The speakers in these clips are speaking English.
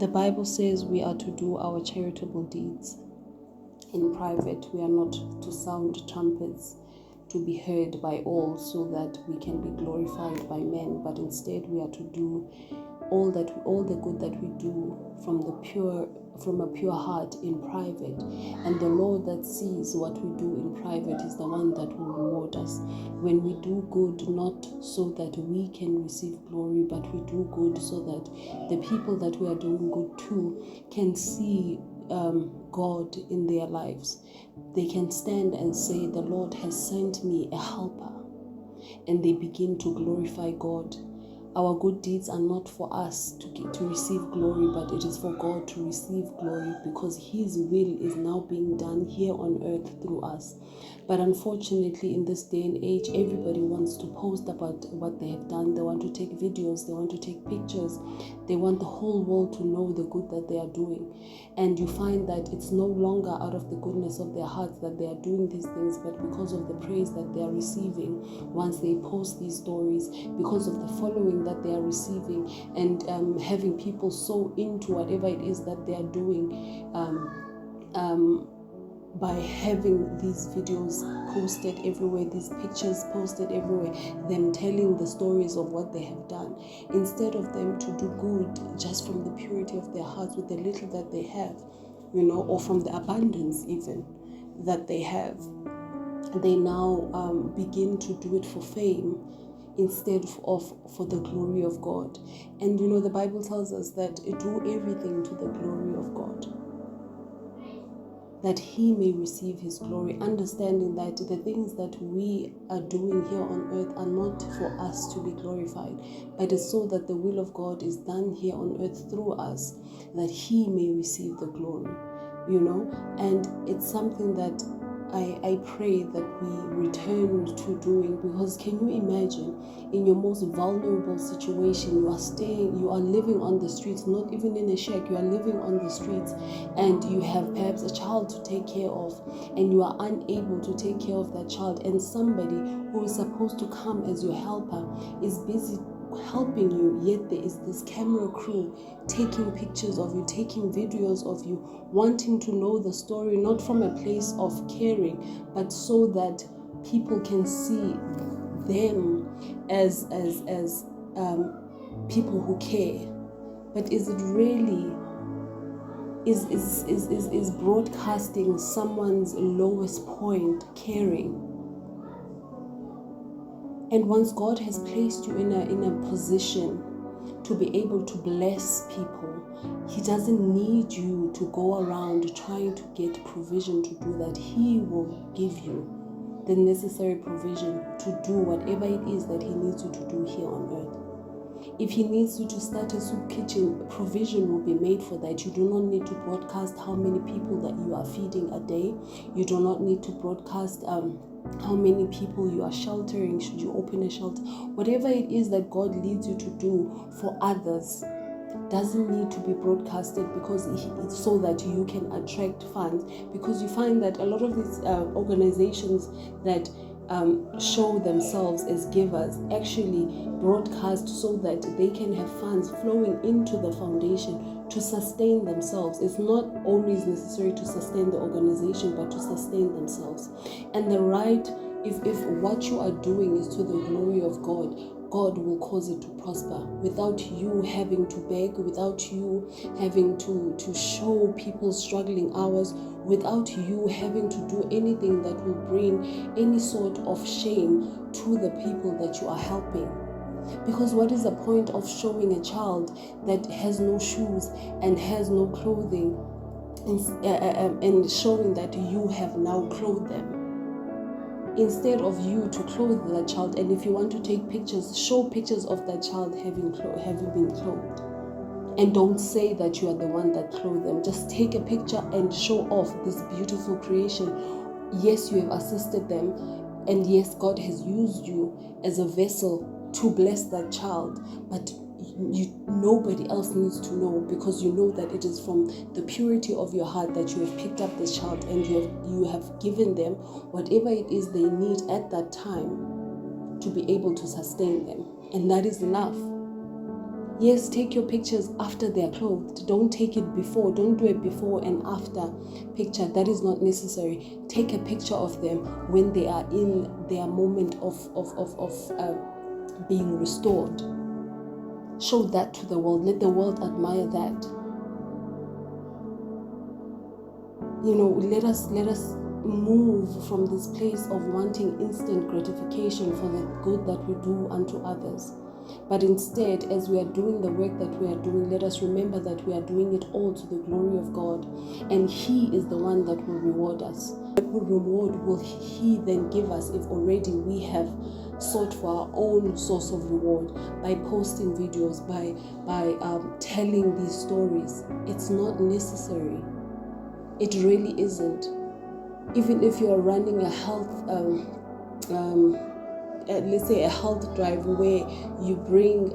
The Bible says we are to do our charitable deeds in private. We are not to sound trumpets to be heard by all so that we can be glorified by men, but instead we are to do all the good that we do from a pure heart in private. And the Lord that sees what we do in private is the one that will reward us. When we do good, not so that we can receive glory, but we do good so that the people that we are doing good to can see God in their lives. They can stand and say, the Lord has sent me a helper, and they begin to glorify God. Our good deeds are not for us to receive glory, but it is for God to receive glory, because His will is now being done here on earth through us. But unfortunately, in this day and age, everybody wants to post about what they have done. They want to take videos, they want to take pictures. They want the whole world to know the good that they are doing. And you find that it's no longer out of the goodness of their hearts that they are doing these things, but because of the praise that they are receiving once they post these stories, because of the following that they are receiving, and having people so into whatever it is that they are doing, by having these videos posted everywhere, these pictures posted everywhere, them telling the stories of what they have done, instead of them to do good just from the purity of their hearts with the little that they have, or from the abundance even that they have. They now begin to do it for fame instead of for the glory of God. And the Bible tells us that do everything to the glory of God, that He may receive His glory, understanding that the things that we are doing here on earth are not for us to be glorified, but it's so that the will of God is done here on earth through us, that He may receive the glory, and it's something that I pray that we return to doing, because can you imagine, in your most vulnerable situation, you are living on the streets, not even in a shack, you are living on the streets, and you have perhaps a child to take care of, and you are unable to take care of that child, and somebody who is supposed to come as your helper is busy helping you, yet there is this camera crew taking pictures of you, taking videos of you, wanting to know the story, not from a place of caring, but so that people can see them as people who care. But is it really is broadcasting someone's lowest point caring? And once God has placed you in a position to be able to bless people, He doesn't need you to go around trying to get provision to do that. He will give you the necessary provision to do whatever it is that He needs you to do here on earth. If He needs you to start a soup kitchen, provision will be made for that. You do not need to broadcast how many people that you are feeding a day. You do not need to broadcast how many people you are sheltering. Should you open a shelter? Whatever it is that God leads you to do for others doesn't need to be broadcasted, because it's so that you can attract funds. Because you find that a lot of these organizations that show themselves as givers actually broadcast so that they can have funds flowing into the foundation to sustain themselves. It's not always necessary to sustain the organization, but to sustain themselves. And if what you are doing is to the glory of God, God will cause it to prosper without you having to beg, without you having to show people struggling hours, without you having to do anything that will bring any sort of shame to the people that you are helping. Because what is the point of showing a child that has no shoes and has no clothing and showing that you have now clothed them? Instead of you to clothe that child, and if you want to take pictures, show pictures of that child having been clothed. And don't say that you are the one that clothed them. Just take a picture and show off this beautiful creation. Yes, you have assisted them, and yes, God has used you as a vessel to bless that child, but nobody else needs to know, because you know that it is from the purity of your heart that you have picked up this child, and you have given them whatever it is they need at that time to be able to sustain them, and that is enough. Yes, take your pictures after they're clothed. Don't take it before. Don't do a before and after picture. That is not necessary. Take a picture of them when they are in their moment of being restored. Show that to the world. Let the world admire that. Let us move from this place of wanting instant gratification for the good that we do unto others. But instead, as we are doing the work that we are doing, let us remember that we are doing it all to the glory of God. And He is the one that will reward us. What reward will He then give us if already we have sought for our own source of reward by posting videos, by telling these stories? It's not necessary. It really isn't. Even if you are running a health let's say a health drive where you bring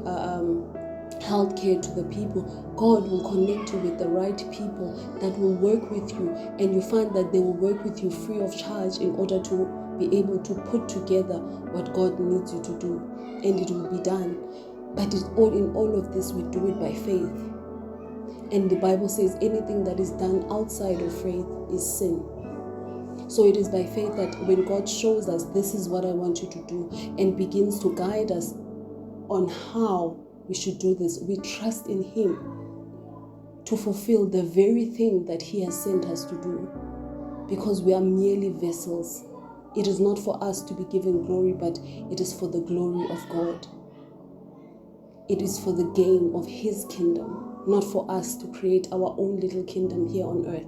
healthcare to the people, God will connect you with the right people that will work with you, and you find that they will work with you free of charge in order to be able to put together what God needs you to do, and it will be done. But in all of this, we do it by faith. And the Bible says anything that is done outside of faith is sin. So it is by faith that when God shows us, this is what I want you to do, and begins to guide us on how we should do this, we trust in Him to fulfill the very thing that He has sent us to do, because we are merely vessels. It is not for us to be given glory, but it is for the glory of God. It is for the gain of His kingdom, not for us to create our own little kingdom here on earth.